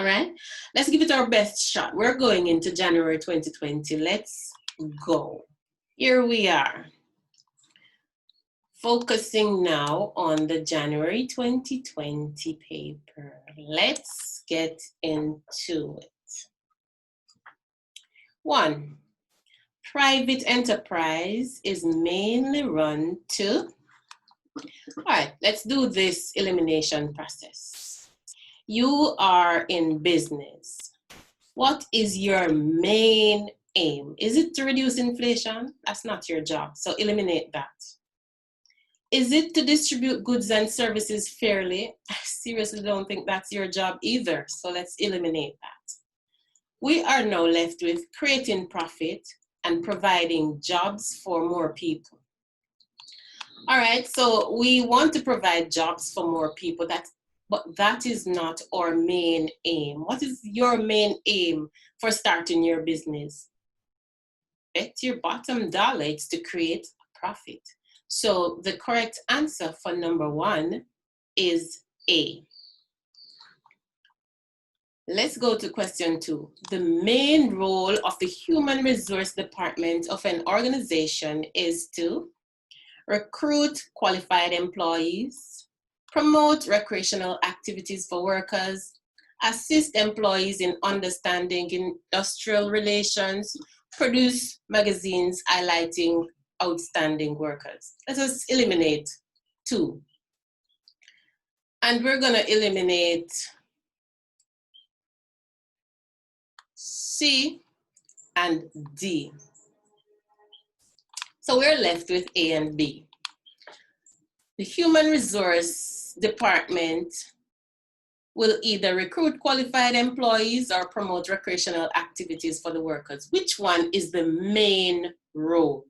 All right, let's give it our best shot. We're going into January 2020. Let's go. Here we are. Focusing now on the January 2020 paper. Let's get into it. 1. Private enterprise is mainly run to. All right, let's do this elimination process. You are in business. What is your main aim? Is it to reduce inflation? That's not your job, so eliminate that. Is it to distribute goods and services fairly? I seriously don't think that's your job either, so let's eliminate that. We are now left with creating profit and providing jobs for more people. All right, so we want to provide jobs for more people, but that is not our main aim. What is your main aim for starting your business? Bet your bottom dollar it's to create a profit. So the correct answer for number 1 is A. Let's go to question 2. The main role of the human resource department of an organization is to recruit qualified employees, promote recreational activities for workers, assist employees in understanding industrial relations, produce magazines highlighting outstanding workers. Let us eliminate 2. And we're going to eliminate C and D. So we're left with A and B. The human resource department will either recruit qualified employees or promote recreational activities for the workers. Which one is the main role?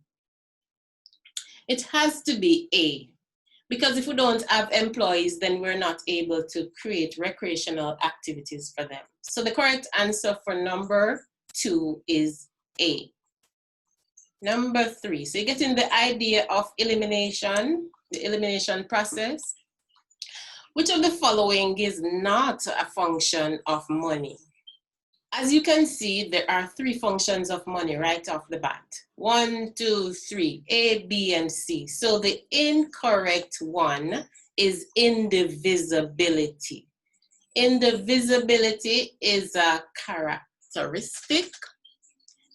It has to be A, because if we don't have employees, then we're not able to create recreational activities for them. So the correct answer for number 2 is A. Number 3, so you're getting the idea of elimination, the elimination process. Which of the following is not a function of money? As you can see, there are 3 functions of money right off the bat. 1, 2, 3, A, B, and C. So the incorrect one is indivisibility. Indivisibility is a characteristic.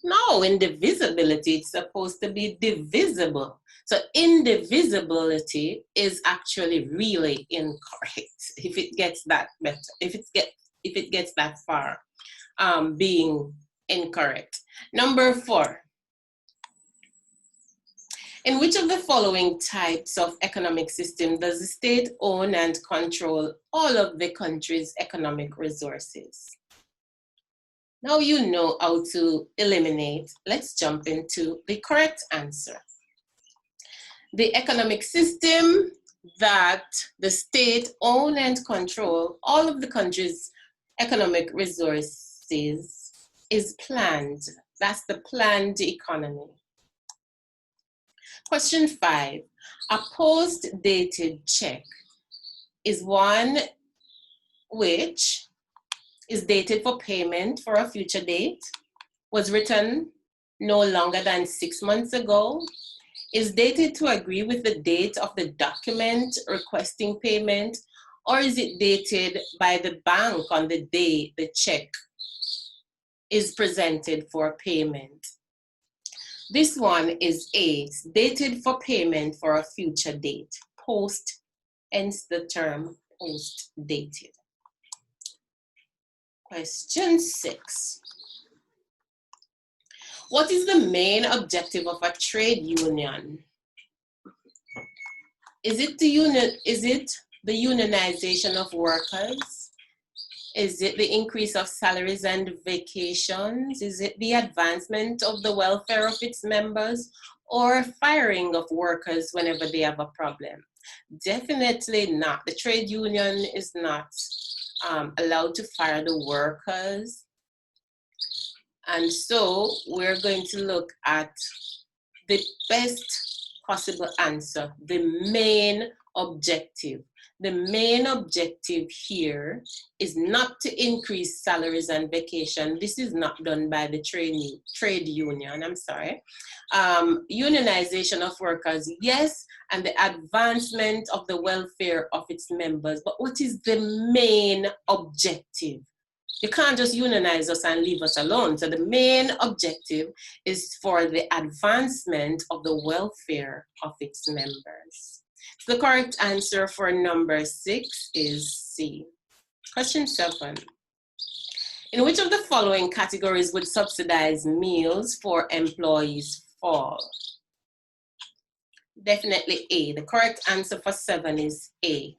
No, indivisibility, it's supposed to be divisible. So indivisibility is actually really incorrect if it gets that better, if it gets that far. Being incorrect. Number 4. In which of the following types of economic system does the state own and control all of the country's economic resources? Now you know how to eliminate. Let's jump into the correct answer. The economic system that the state own and control all of the country's economic resources is planned. That's the planned economy. Question 5. A post-dated check is one which is dated for payment for a future date, was written no longer than 6 months ago, is dated to agree with the date of the document requesting payment, or is it dated by the bank on the day the check is presented for payment? This one is A. It's dated for payment for a future date. Post, hence the term post-dated. Question 6. What is the main objective of a trade union? Is it the unionization of workers? Is it the increase of salaries and vacations? Is it the advancement of the welfare of its members, or firing of workers whenever they have a problem? Definitely not. The trade union is not allowed to fire the workers. And so we're going to look at the best possible answer, the main objective. The main objective here is not to increase salaries and vacation. This is not done by the trade union, I'm sorry. Unionization of workers, yes, and the advancement of the welfare of its members. But what is the main objective? You can't just unionize us and leave us alone. So the main objective is for the advancement of the welfare of its members. So the correct answer for number 6 is C. Question 7. In which of the following categories would subsidized meals for employees fall? Definitely A. The correct answer for 7 is A.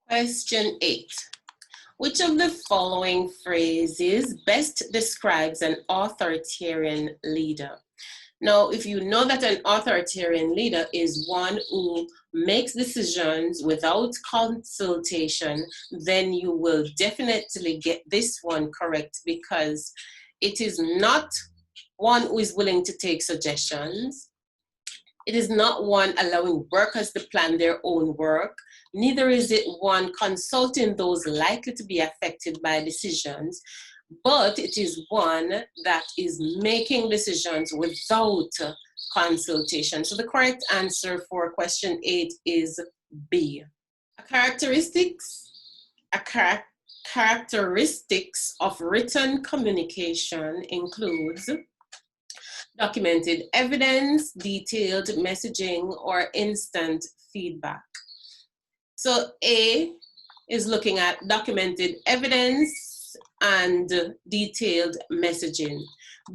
Question 8. Which of the following phrases best describes an authoritarian leader? Now, if you know that an authoritarian leader is one who makes decisions without consultation, then you will definitely get this one correct, because it is not one who is willing to take suggestions. It is not one allowing workers to plan their own work. Neither is it one consulting those likely to be affected by decisions, but it is one that is making decisions without consultation. So the correct answer for question 8 is B. Characteristics of written communication includes documented evidence, detailed messaging, or instant feedback. So A is looking at documented evidence and detailed messaging.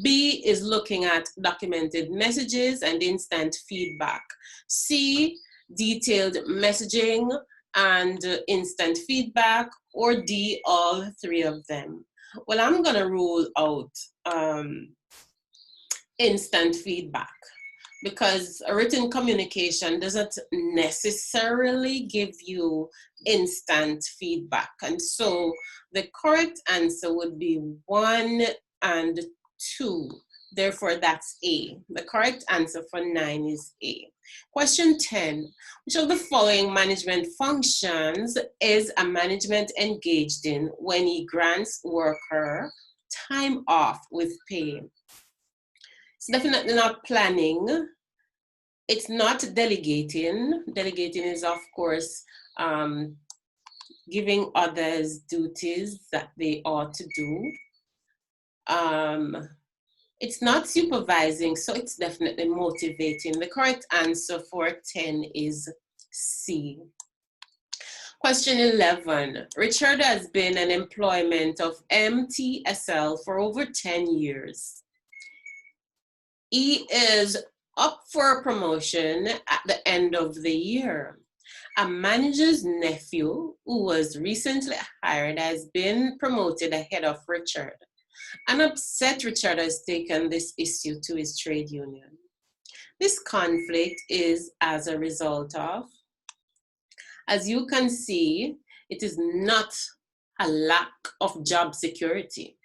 B is looking at documented messages and instant feedback. C, detailed messaging and instant feedback, or D, all 3 of them. Well, I'm gonna rule out instant feedback, because a written communication doesn't necessarily give you instant feedback. And so the correct answer would be 1 and 2. Therefore, that's A. The correct answer for 9 is A. Question 10. Which of the following management functions is a management engaged in when he grants worker time off with pay? It's definitely not planning. It's not delegating. Delegating is, of course, giving others duties that they ought to do. It's not supervising, so it's definitely motivating. The correct answer for 10 is C. Question 11. Richard has been in employment of MTSL for over 10 years. He is up for a promotion at the end of the year. A manager's nephew, who was recently hired, has been promoted ahead of Richard. An upset Richard has taken this issue to his trade union. This conflict is as a result of, as you can see, it is not a lack of job security.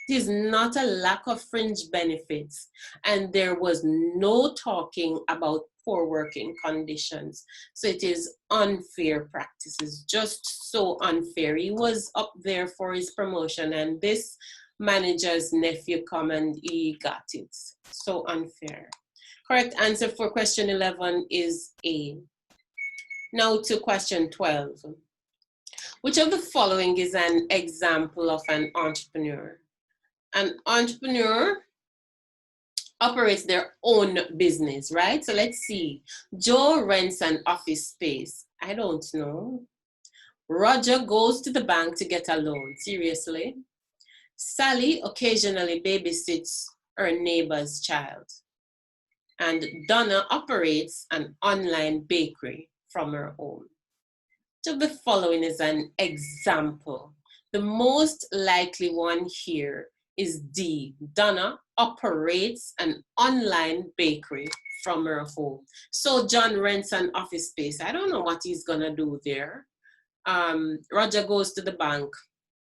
It is not a lack of fringe benefits, and there was no talking about poor working conditions. So it is unfair practices, just so unfair. He was up there for his promotion, and this manager's nephew come and he got it. So unfair. Correct answer for question 11 is A. Now to question 12. Which of the following is an example of an entrepreneur? An entrepreneur operates their own business, right? So let's see. Joe rents an office space. I don't know. Roger goes to the bank to get a loan. Seriously? Sally occasionally babysits her neighbor's child. And Donna operates an online bakery from her home. Which of the following is an example? The most likely one here is D. Donna operates an online bakery from her home. So John rents an office space. I don't know what he's gonna do there. Roger goes to the bank.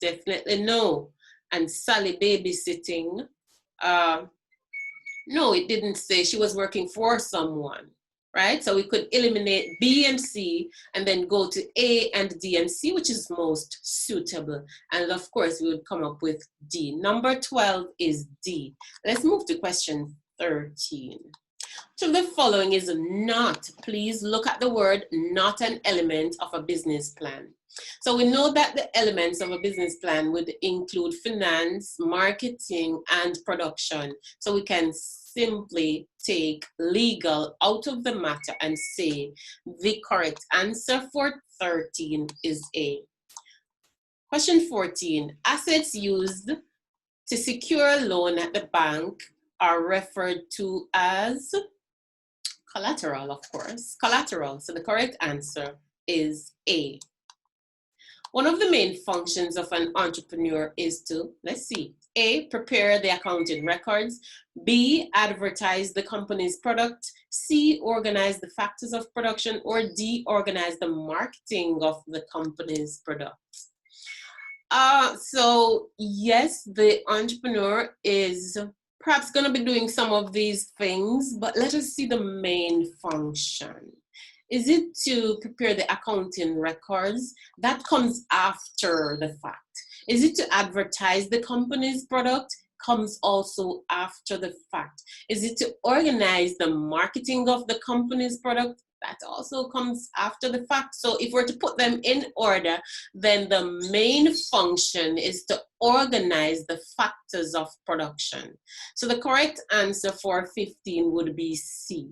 Definitely no. And Sally babysitting. No, it didn't say. She was working for someone, right? So we could eliminate B and C and then go to A and D and C, which is most suitable. And of course, we would come up with D. Number 12 is D. Let's move to question 13. So the following is not, please look at the word not, an element of a business plan. So we know that the elements of a business plan would include finance, marketing, and production. So we can simply take legal out of the matter and say the correct answer for 13 is A. Question 14, assets used to secure a loan at the bank are referred to as collateral, of course. Collateral. So the correct answer is A. One of the main functions of an entrepreneur is to, let's see, A, prepare the accounting records, B, advertise the company's product, C, organize the factors of production, or D, organize the marketing of the company's product. So yes, the entrepreneur is perhaps going to be doing some of these things, but let us see the main function. Is it to prepare the accounting records? That comes after the fact. Is it to advertise the company's product? Comes also after the fact. Is it to organize the marketing of the company's product? That also comes after the fact. So if we're to put them in order, then the main function is to organize the factors of production. So the correct answer for 15 would be C.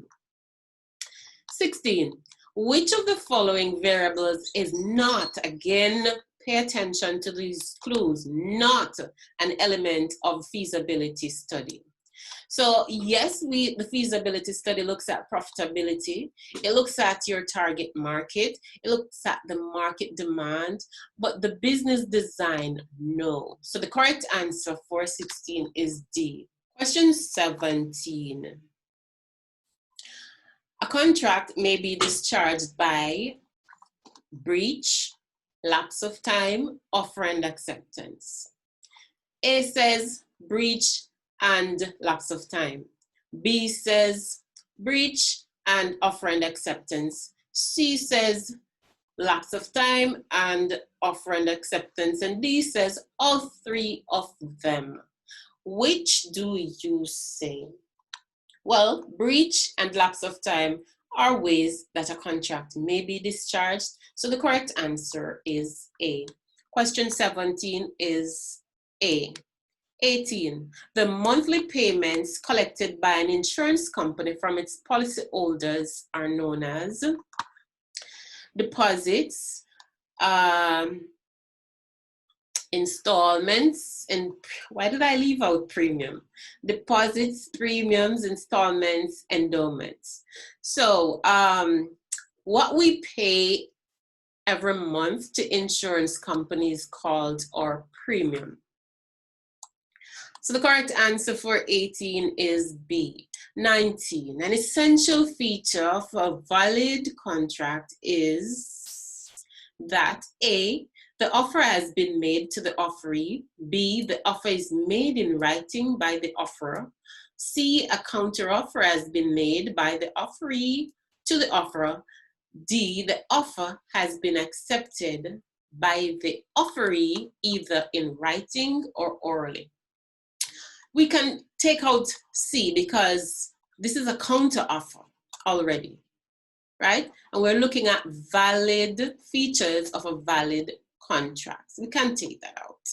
16, which of the following variables is not, again, pay attention to these clues, not an element of feasibility study. So yes, the feasibility study looks at profitability, it looks at your target market, it looks at the market demand, but the business design, no. So the correct answer for 16 is D. Question 17. A contract may be discharged by breach, lapse of time, offer and acceptance. A says breach and lapse of time. B says breach and offer and acceptance. C says lapse of time and offer and acceptance. And D says all three of them. Which do you say? Well, breach and lapse of time are ways that a contract may be discharged. So the correct answer is A. Question 17 is A. 18. The monthly payments collected by an insurance company from its policyholders are known as deposits, installments, and why did I leave out premium? Deposits, premiums, installments, endowments. So what we pay every month to insurance companies called our premium. So the correct answer for 18 is B. 19. An essential feature of a valid contract is that A, the offer has been made to the offeree. B, the offer is made in writing by the offerer. C, a counteroffer has been made by the offeree to the offerer. D, the offer has been accepted by the offeree either in writing or orally. We can take out C because this is a counteroffer already, right? And we're looking at valid features of a valid contract. We can take that out.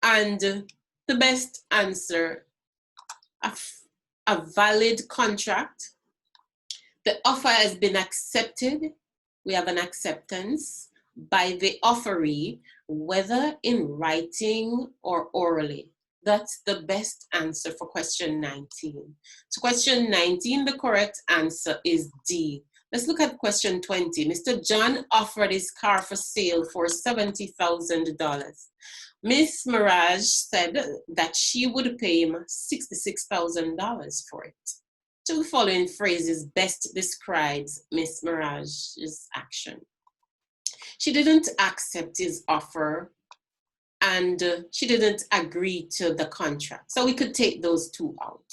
And the best answer, a valid contract, the offer has been accepted. We have an acceptance by the offeree, whether in writing or orally. That's the best answer for question 19. So question 19, the correct answer is D. Let's look at question 20. Mr. John offered his car for sale for $70,000. Miss Mirage said that she would pay him $66,000 for it. So the following phrases best describes Miss Mirage's action. She didn't accept his offer and she didn't agree to the contract. So we could take those two out.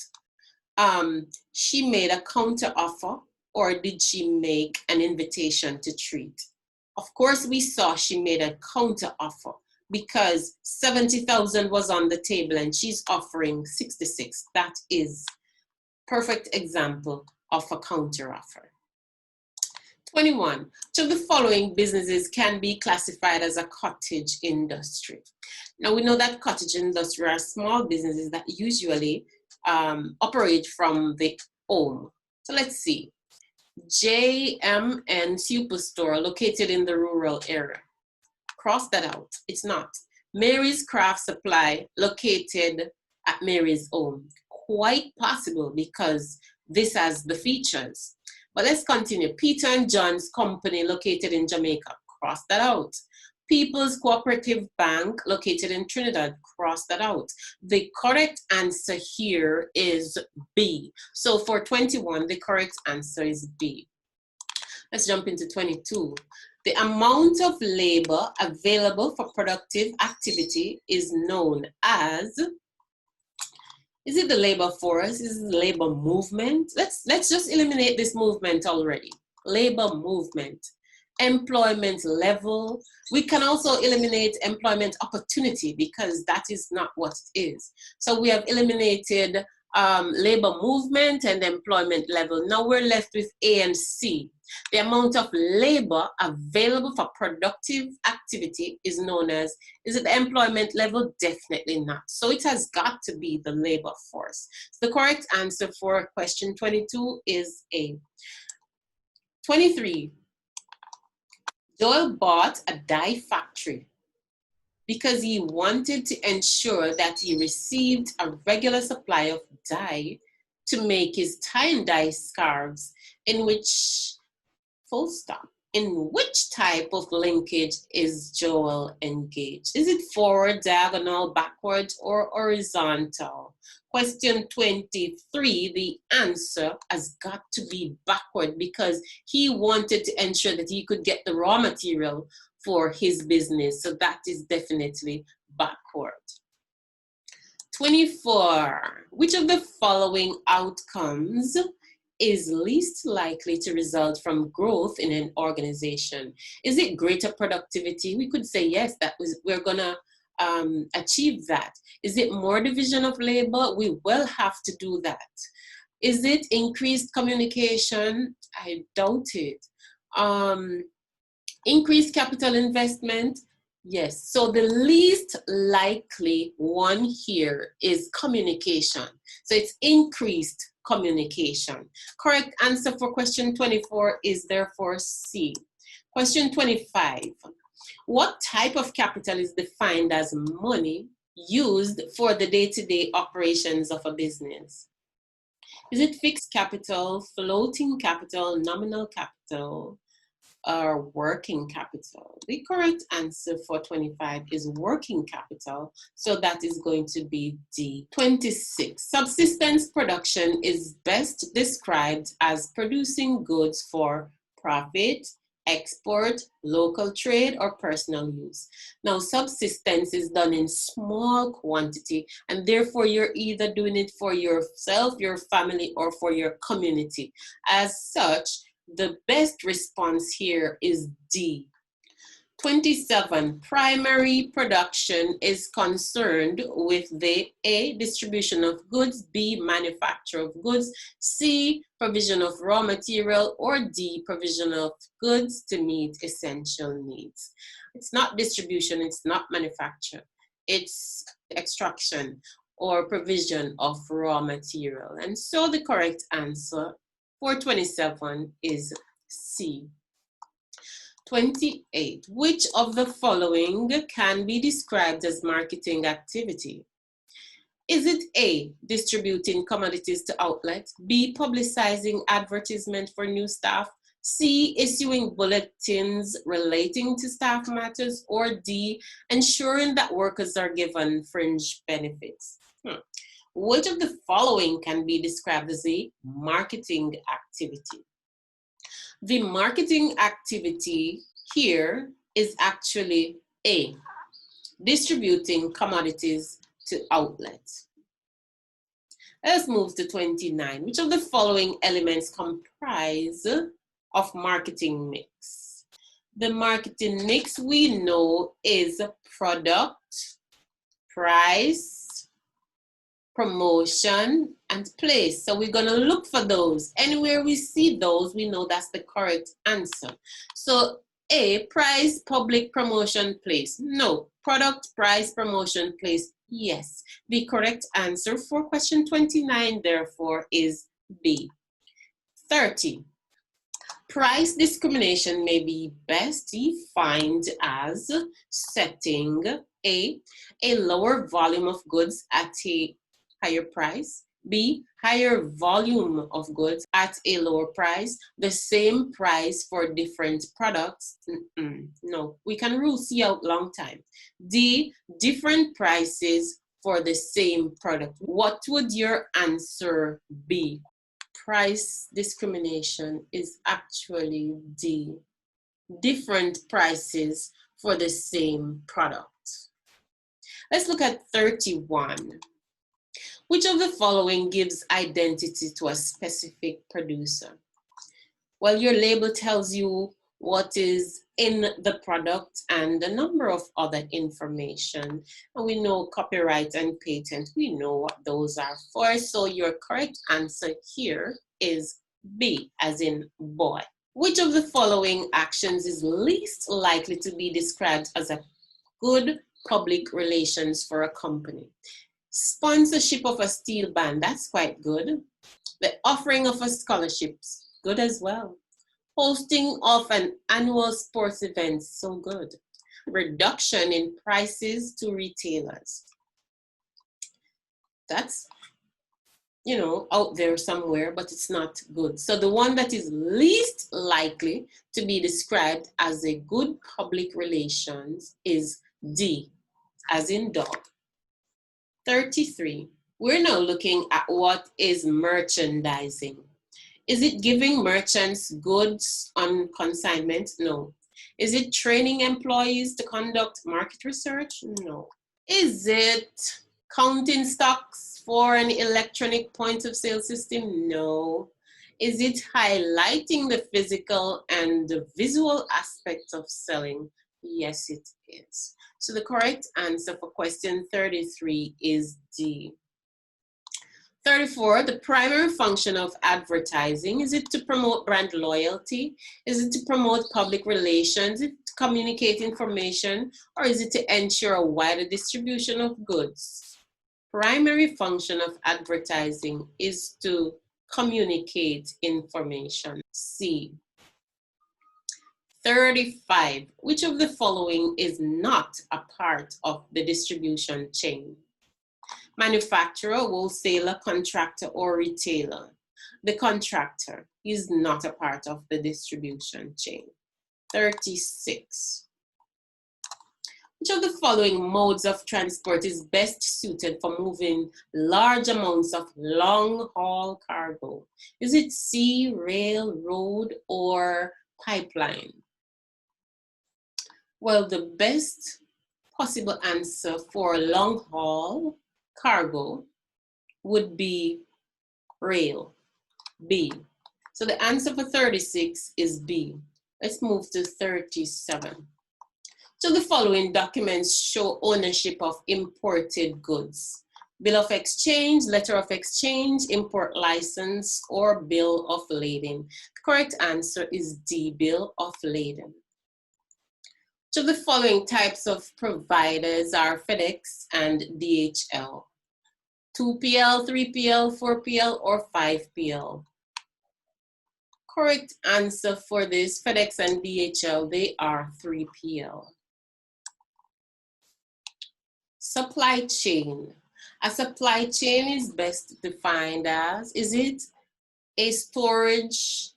She made a counter offer or did she make an invitation to treat? Of course, we saw she made a counter offer because 70,000 was on the table and she's offering 66. That is perfect example of a counter offer. 21. Which of the following businesses can be classified as a cottage industry? Now we know that cottage industry are small businesses that usually operate from the home. So let's see. JMN Superstore located in the rural area. Cross that out. It's not. Mary's Craft Supply located at Mary's home. Quite possible because this has the features. But let's continue. Peter and John's Company located in Jamaica. Cross that out. People's Cooperative Bank located in Trinidad. Cross that out. The correct answer here is B. So for 21, the correct answer is B. Let's jump into 22. The amount of labor available for productive activity is known as, is it the labor force? Is it the labor movement? Let's just eliminate this movement already. Labor movement. Employment level. We can also eliminate employment opportunity because that is not what it is. So we have eliminated labor movement and employment level. Now we're left with A and C. The amount of labor available for productive activity is known as, is it the employment level? Definitely not. So it has got to be the labor force. So the correct answer for question 22 is A. 23. Joel bought a dye factory because he wanted to ensure that he received a regular supply of dye to make his tie and dye scarves, in which, full stop, in which type of linkage is Joel engaged? Is it forward, diagonal, backward, or horizontal? Question 23, the answer has got to be backward because he wanted to ensure that he could get the raw material for his business. So that is definitely backward. 24, which of the following outcomes is least likely to result from growth in an organization? Is it greater productivity? We could say yes, we're gonna achieve that. Is it more division of labor? We will have to do that. Is it increased communication? I doubt it. Increased capital investment? Yes. So the least likely one here is communication. So it's increased communication. Correct answer for question 24 is therefore C. Question 25. What type of capital is defined as money used for the day-to-day operations of a business? Is it fixed capital, floating capital, nominal capital, or working capital? The correct answer for 25 is working capital. So that is going to be D. 26. Subsistence production is best described as producing goods for profit, export, local trade, or personal use. Now, subsistence is done in small quantity, and therefore you're either doing it for yourself, your family, or for your community. As such, the best response here is D. 27. Primary production is concerned with the A, distribution of goods, B, manufacture of goods, C, provision of raw material, or D, provision of goods to meet essential needs. It's not distribution, it's not manufacture, it's extraction or provision of raw material. And so the correct answer for 27 is C. 28. Which of the following can be described as marketing activity? Is it A, distributing commodities to outlets, B, publicizing advertisement for new staff, C, issuing bulletins relating to staff matters, or D, ensuring that workers are given fringe benefits? Which of the following can be described as a marketing activity? The marketing activity here is actually A, distributing commodities to outlets. Let's move to 29. Which of the following elements comprise of marketing mix? The marketing mix we know is product, price, promotion, and place. So we're going to look for those. Anywhere we see those, we know that's the correct answer. So A, price, public, promotion, place. No. Product, price, promotion, place. Yes. The correct answer for question 29, therefore, is B. 30. Price discrimination may be best defined as setting A lower volume of goods at a higher price, B, higher volume of goods at a lower price, the same price for different products. No, we can rule C out long time. D, different prices for the same product. What would your answer be? Price discrimination is actually D, different prices for the same product. Let's look at 31. Which of the following gives identity to a specific producer? Well, your label tells you what is in the product and a number of other information. And we know copyright and patent, we know what those are for. So your correct answer here is B, as in boy. Which of the following actions is least likely to be described as a good public relations for a company? Sponsorship of a steel band, that's quite good. The offering of a scholarships, good as well. Hosting of an annual sports event, so good. Reduction in prices to retailers. That's, out there somewhere, but it's not good. So the one that is least likely to be described as a good public relations is D, as in dog. 33. We're now looking at what is merchandising. Is it giving merchants goods on consignment? No. Is it training employees to conduct market research? No. Is it counting stocks for an electronic point of sale system? No. Is it highlighting the physical and the visual aspects of selling? Yes, it is. So the correct answer for question 33 is D. 34, the primary function of advertising, is it to promote brand loyalty? Is it to promote public relations? Is it to communicate information? Or is it to ensure a wider distribution of goods? Primary function of advertising is to communicate information. C. 35, which of the following is not a part of the distribution chain? Manufacturer, wholesaler, contractor, or retailer. The contractor is not a part of the distribution chain. 36. Which of the following modes of transport is best suited for moving large amounts of long-haul cargo? Is it sea, rail, road, or pipeline? Well, the best possible answer for long-haul cargo would be rail, B. So the answer for 36 is B. Let's move to 37. So the following documents show ownership of imported goods: bill of exchange, letter of exchange, import license, or bill of lading. The correct answer is D, bill of lading. So the following types of providers are FedEx and DHL. 2PL, 3PL, 4PL, or 5PL? Correct answer for this, FedEx and DHL, they are 3PL. Supply chain. A supply chain is best defined as, is it a storage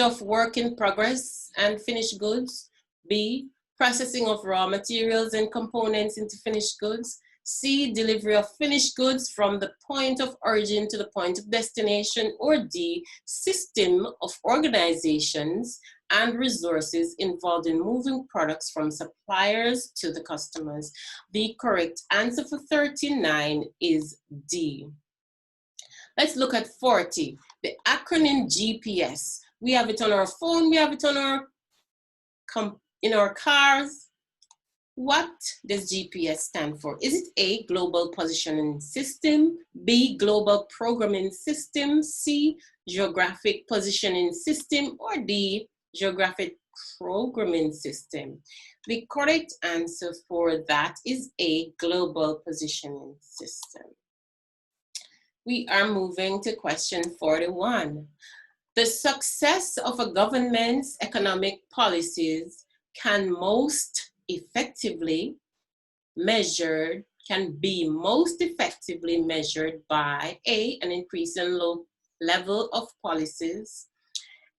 of work in progress and finished goods? B, processing of raw materials and components into finished goods? C, delivery of finished goods from the point of origin to the point of destination? Or D, system of organizations and resources involved in moving products from suppliers to the customers? The correct answer for 39 is D. Let's look at 40, the acronym GPS. We have it on our phone, we have it on our in our cars. What does GPS stand for? Is it A, Global Positioning System, B, Global Programming System, C, Geographic Positioning System, or D, Geographic Programming System? The correct answer for that is A, Global Positioning System. We are moving to question 41. The success of a government's economic policies can be most effectively measured by A, an increase in low level of policies,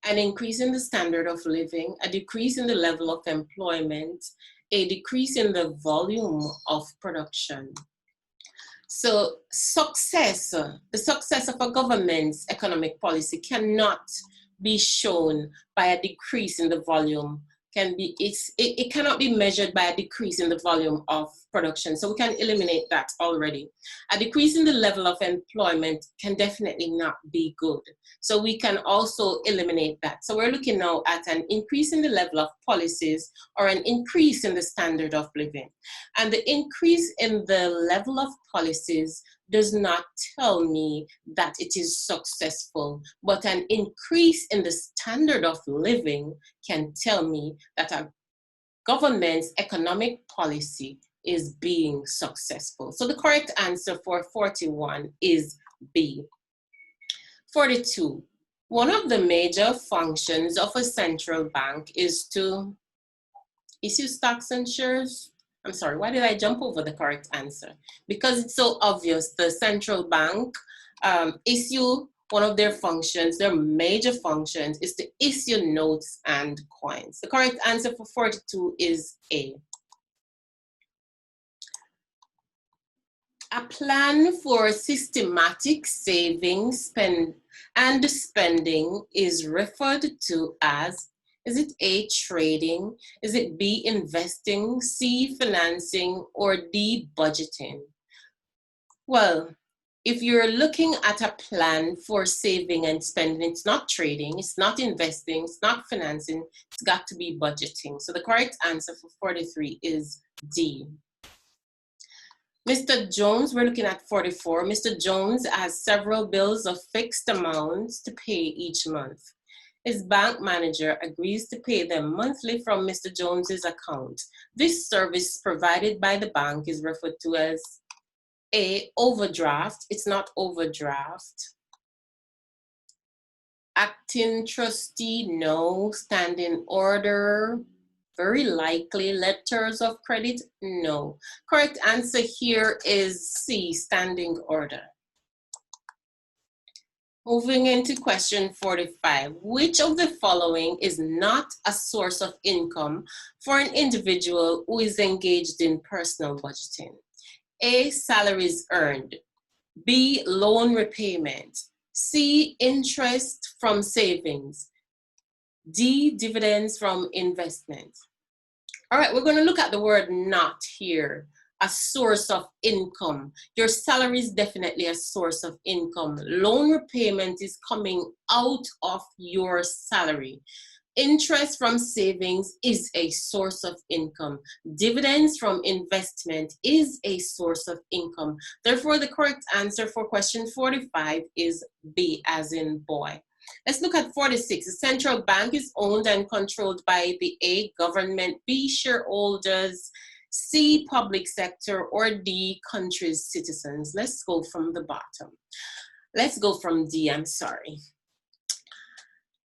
an increase in the standard of living, a decrease in the level of employment, a decrease in the volume of production. So the success of a government's economic policy cannot be shown by a decrease in the volume. It cannot be measured by a decrease in the volume of production. So we can eliminate that already. A decrease in the level of employment can definitely not be good. So we can also eliminate that. So we're looking now at an increase in the level of policies or an increase in the standard of living. And the increase in the level of policies does not tell me that it is successful, but an increase in the standard of living can tell me that a government's economic policy is being successful. So the correct answer for 41 is B. 42. One of the major functions of a central bank is to issue stocks and shares. I'm sorry, why did I jump over the correct answer? Because it's so obvious. The central bank one of their functions, their major functions, is to issue notes and coins. The correct answer for 42 is A. A plan for systematic saving, and spending is referred to as, is it A, trading? Is it B, investing, C, financing, or D, budgeting? Well, if you're looking at a plan for saving and spending, it's not trading, it's not investing, it's not financing, it's got to be budgeting. So the correct answer for 43 is D. Mr. Jones, we're looking at 44. Mr. Jones has several bills of fixed amounts to pay each month. His bank manager agrees to pay them monthly from Mr. Jones's account. This service provided by the bank is referred to as A, overdraft. It's not overdraft. Acting trustee, no. Standing order, very likely. Letters of credit, no. Correct answer here is C, standing order. Moving into question 45. Which of the following is not a source of income for an individual who is engaged in personal budgeting? A, salaries earned. B, loan repayment. C, interest from savings. D, dividends from investment. All right, we're going to look at the word not here. A source of income. Your salary is definitely a source of income. Loan repayment is coming out of your salary. Interest from savings is a source of income. Dividends from investment is a source of income. Therefore, the correct answer for question 45 is B, as in boy. Let's look at 46. The central bank is owned and controlled by the A, government, B, shareholders, C, public sector, or D, country's citizens. Let's go from the bottom. Let's go from D, I'm sorry.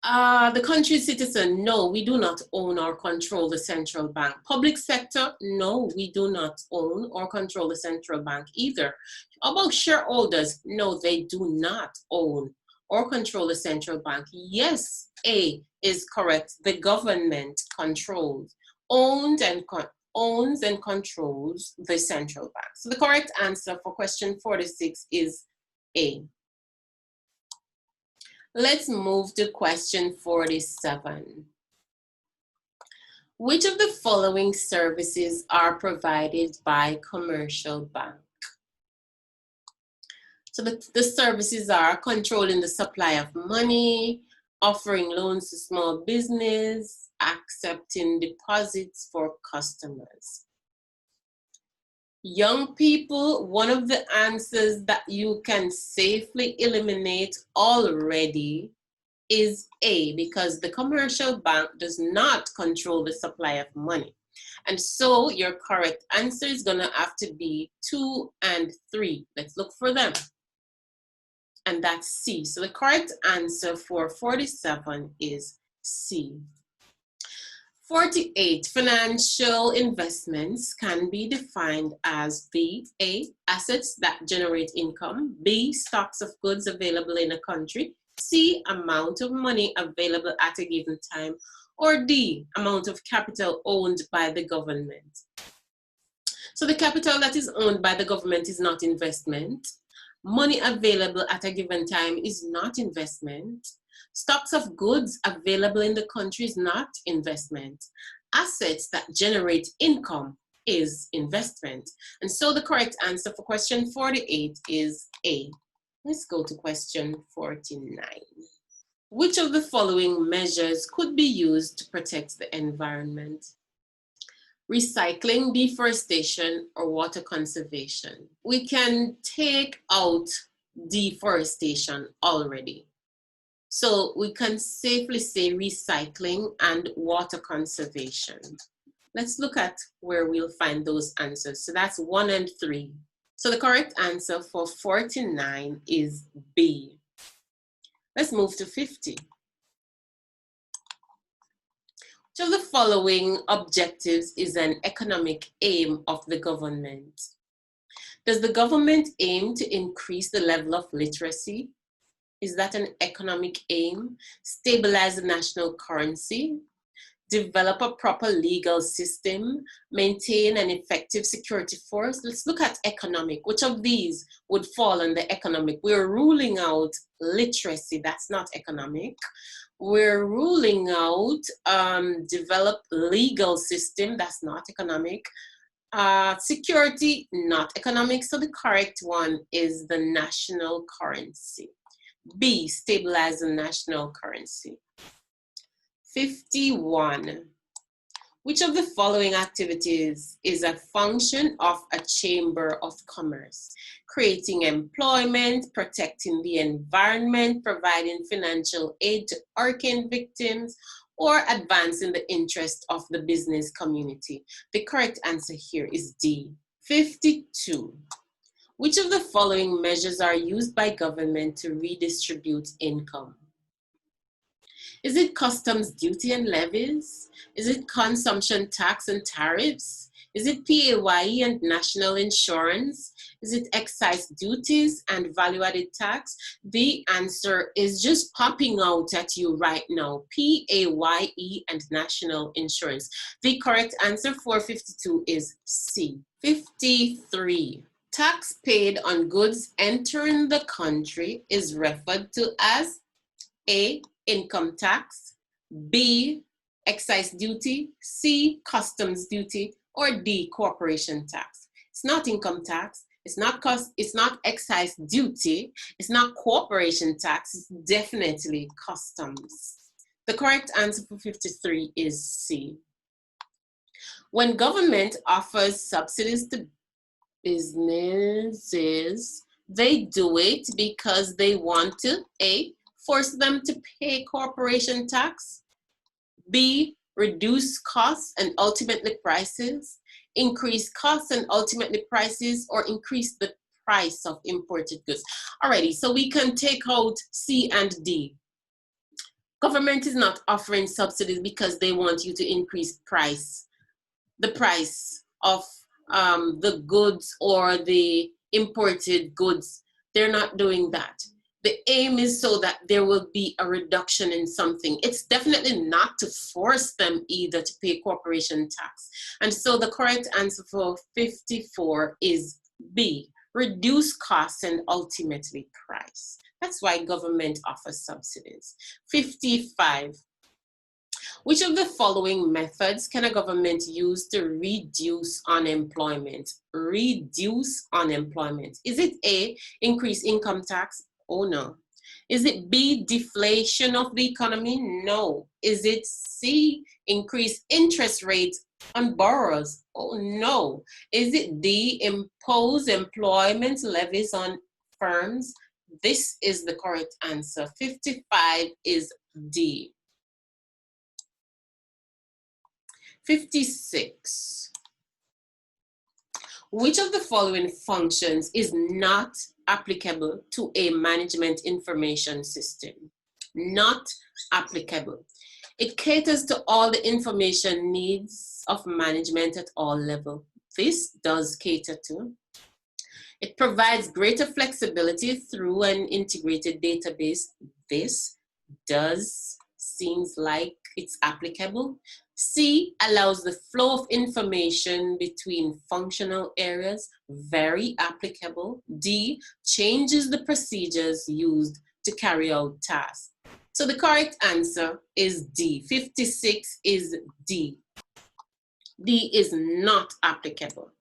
The country's citizen, no, we do not own or control the central bank. Public sector, no, we do not own or control the central bank either. How about shareholders? No, they do not own or control the central bank. Yes, A is correct. The government controls, owns and controls the central bank. So the correct answer for question 46 is A. Let's move to question 47. Which of the following services are provided by commercial bank? So the services are controlling the supply of money, offering loans to small business, accepting deposits for customers. Young people, one of the answers that you can safely eliminate already is A, because the commercial bank does not control the supply of money. And so your correct answer is going to have to be 2 and 3. Let's look for them. And that's C. So the correct answer for 47 is C. 48, financial investments can be defined as B, A, assets that generate income, B, stocks of goods available in a country, C, amount of money available at a given time, or D, amount of capital owned by the government. So the capital that is owned by the government is not investment. Money available at a given time is not investment. Stocks of goods available in the country is not investment. Assets that generate income is investment. And so the correct answer for question 48 is A. Let's go to question 49. Which of the following measures could be used to protect the environment? Recycling, deforestation, or water conservation? We can take out deforestation already. So we can safely say recycling and water conservation. Let's look at where we'll find those answers. So that's 1 and 3. So the correct answer for 49 is B. Let's move to 50. Which of the following objectives is an economic aim of the government? Does the government aim to increase the level of literacy? Is that an economic aim? Stabilize the national currency? Develop a proper legal system? Maintain an effective security force? Let's look at economic. Which of these would fall under economic? We're ruling out literacy. That's not economic. We're ruling out develop legal system. That's not economic. Security, not economic. So the correct one is the national currency. B, stabilize the national currency. 51. Which of the following activities is a function of a chamber of commerce? Creating employment, protecting the environment, providing financial aid to hurricane victims, or advancing the interest of the business community? The correct answer here is D. 52. Which of the following measures are used by government to redistribute income? Is it customs duty and levies? Is it consumption tax and tariffs? Is it PAYE and national insurance? Is it excise duties and value-added tax? The answer is just popping out at you right now. PAYE and national insurance. The correct answer for 52 is C. 53. Tax paid on goods entering the country is referred to as A, income tax, B, excise duty, C, customs duty, or D, corporation tax. It's not income tax, it's not excise duty, it's not corporation tax, it's definitely customs. The correct answer for 53 is C. When government offers subsidies to businesses, they do it because they want to A, force them to pay corporation tax, B, reduce costs and ultimately prices, increase costs and ultimately prices, or increase the price of imported goods. Alrighty, so we can take out C and D. Government is not offering subsidies because they want you to increase the price of the goods or the imported goods. They're not doing that. The aim is so that there will be a reduction in something. It's definitely not to force them either to pay corporation tax. And so the correct answer for 54 is B, reduce costs and ultimately price. That's why government offers subsidies. 55. Which of the following methods can a government use to reduce unemployment? Reduce unemployment. Is it A, increase income tax? Oh no. Is it B, deflation of the economy? No. Is it C, increase interest rates on borrowers? Oh no. Is it D, impose employment levies on firms? This is the correct answer. 55 is D. 56. Which of the following functions is not applicable to a management information system? Not applicable. It caters to all the information needs of management at all levels. This does cater to. It provides greater flexibility through an integrated database. This does seems like it's applicable. C, allows the flow of information between functional areas. Very applicable. D, changes the procedures used to carry out tasks. So the correct answer is D. 56 is D. D is not applicable.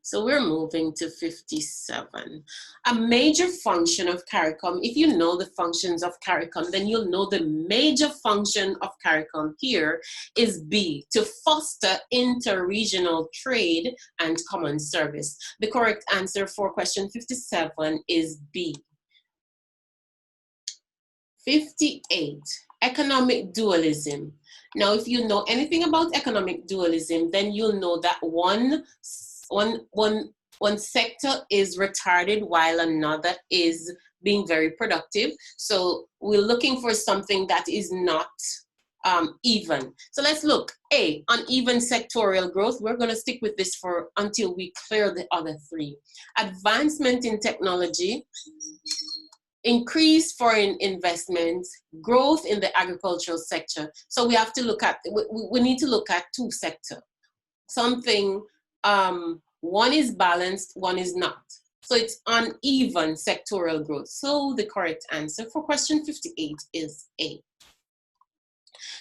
So we're moving to 57. A major function of CARICOM, if you know the functions of CARICOM, then you'll know the major function of CARICOM here is B, to foster inter-regional trade and common service. The correct answer for question 57 is B. 58, economic dualism. Now, if you know anything about economic dualism, then you'll know that one sector is retarded while another is being very productive. So we're looking for something that is not even. So let's look. A, uneven sectorial growth. We're going to stick with this for until we clear the other three. Advancement in technology, increased foreign investment, growth in the agricultural sector. So we have to look at, we need to look at two sectors. Something, one is balanced, one is not. So it's uneven sectorial growth. So the correct answer for question 58 is A.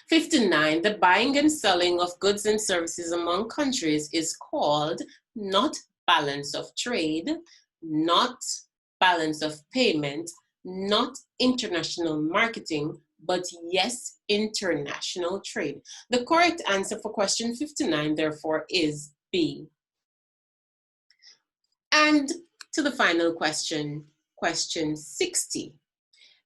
59, the buying and selling of goods and services among countries is called not balance of trade, not balance of payment, not international marketing, but yes, international trade. The correct answer for question 59, therefore, is B. And to the final question, question 60.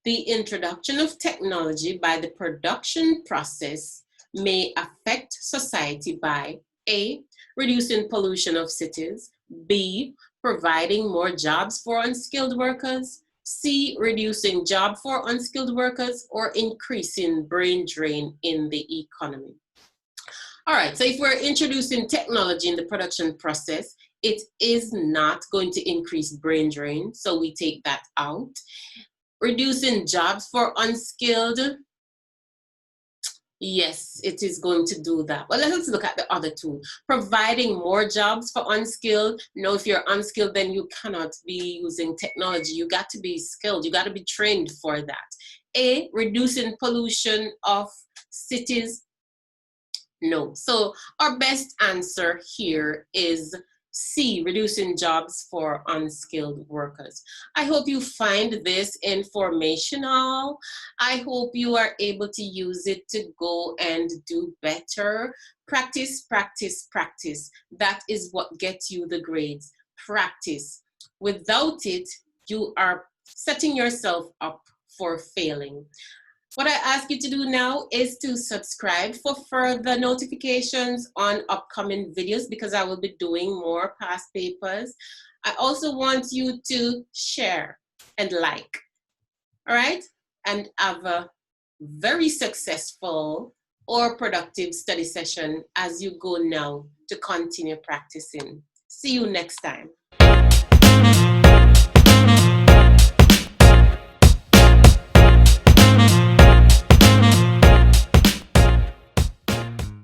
The introduction of technology by the production process may affect society by A, reducing pollution of cities, B, providing more jobs for unskilled workers, C, reducing job for unskilled workers, or increasing brain drain in the economy. All right, so if we're introducing technology in the production process, it is not going to increase brain drain, so we take that out. Reducing jobs for unskilled, yes, it is going to do that. Well, let's look at the other two. Providing more jobs for unskilled. No, if you're unskilled, then you cannot be using technology. You got to be skilled. You got to be trained for that. A, reducing pollution of cities. No. So our best answer here is C, reducing jobs for unskilled workers. I hope you find this informational. I hope you are able to use it to go and do better. Practice, practice, practice. That is what gets you the grades. Practice. Without it, you are setting yourself up for failing. What I ask you to do now is to subscribe for further notifications on upcoming videos, because I will be doing more past papers. I also want you to share and like, all right? And have a very successful or productive study session as you go now to continue practicing. See you next time.